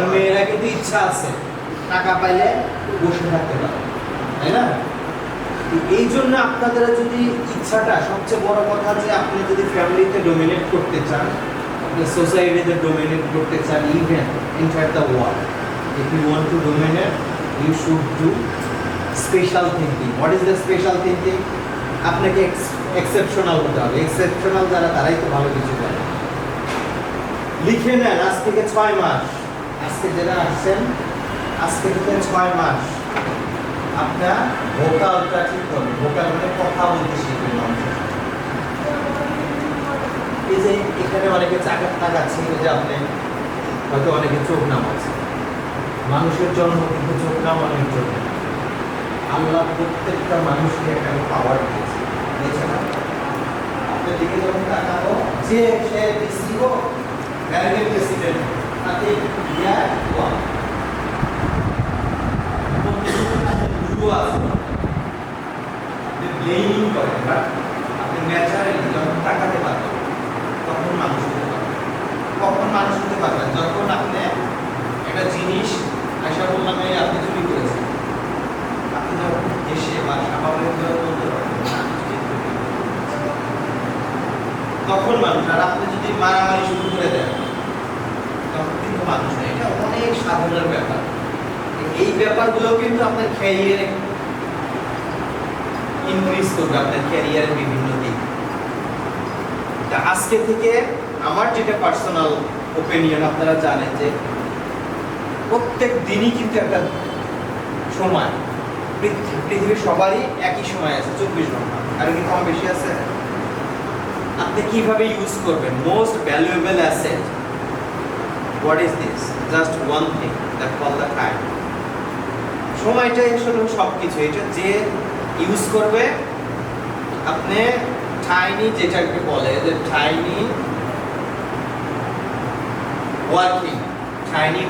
আবার মেয়েরা কিন্তু ইচ্ছা আছে টাকা পাইলে বসে থাকতে পারে, তাই না? এই জন্য আপনাদের যদি ইচ্ছাটা, সবচেয়ে বড় কথা যে আপনি যদি ফ্যামিলিতে ডোমিনেট করতে চান, আপনি সোসাইটিতে ডোমিনেট করতে চান, even inside the world, if you want to dominate you should do special thinking. What is the special thinking? আপনাকে এক্সেপশনাল হতে হবে। এক্সেপশনাল যারা তারাই তো ভালো কিছু করে। লিখে নেন আজ থেকে 6 মাস, আজকে যারা আসছেন আজকে থেকে 6 মাস আপনার ভোকালটা ঠিক হবে। ভোকাল মানে কথা বলতে শিখবেন মানুষের সাথে। এই যে এখানে অনেকে তাকাচ্ছে, যে আপনি হয়তো অনেকে চোখ নামাচ্ছে। মানুষের জন্ম কিন্তু চোখ নামানোর জন্য। আল্লাহ প্রত্যেকটা মানুষকে একটা পাওয়ার দিয়েছে, দিয়েছে না? আপনার দিকে যখন তাকাবো, যে সে ডিসি হোক, ভ্যালিডেট প্রেসিডেন্ট, তাতে ইয়া হওয়া আপনি ব্লেমিং করেন, বাট আপনি ন্যাচারালি যখন তাকাতে পারবেন তখন মানুষ হতে পারবেন। কখন মানুষ হতে পারবেন? যখন আপনি একটা জিনিস আশা বললাম এই আপনি চুরি করেছেন, আপনি যখন এসে বা স্বাভাবিকভাবে বলতে পারবেন তখন মানুষ। আর আপনি যদি মারামারি শুরু করে দেন তখন কিন্তু মানুষ নেই। এটা অনেক সাধারণ ব্যাপার। এই ব্যাপারগুলো কিন্তু আপনার ক্যারিয়ারে ইনক্রিজ করবে, আপনার ক্যারিয়ারের বিভিন্ন দিক। তা আজকে থেকে আমার যেটা পার্সোনাল ওপিনিয়ন, আপনারা জানেন যে প্রত্যেক দিনই কিন্তু একটা সময়, পৃথিবীর সবারই একই সময় আছে, 24 ঘন্টা। আর কি কম বেশি আছে? আপনি কিভাবে ইউজ করবেন? Most valuable asset, what is this? Just one thing, that call the time. সময়টাই আসলে সবকিছু। এটা যে ইউজ করবে, আপনি টাইনি, যেটাকে বলে যে টাইনি ওয়ার্কিং, টাইনি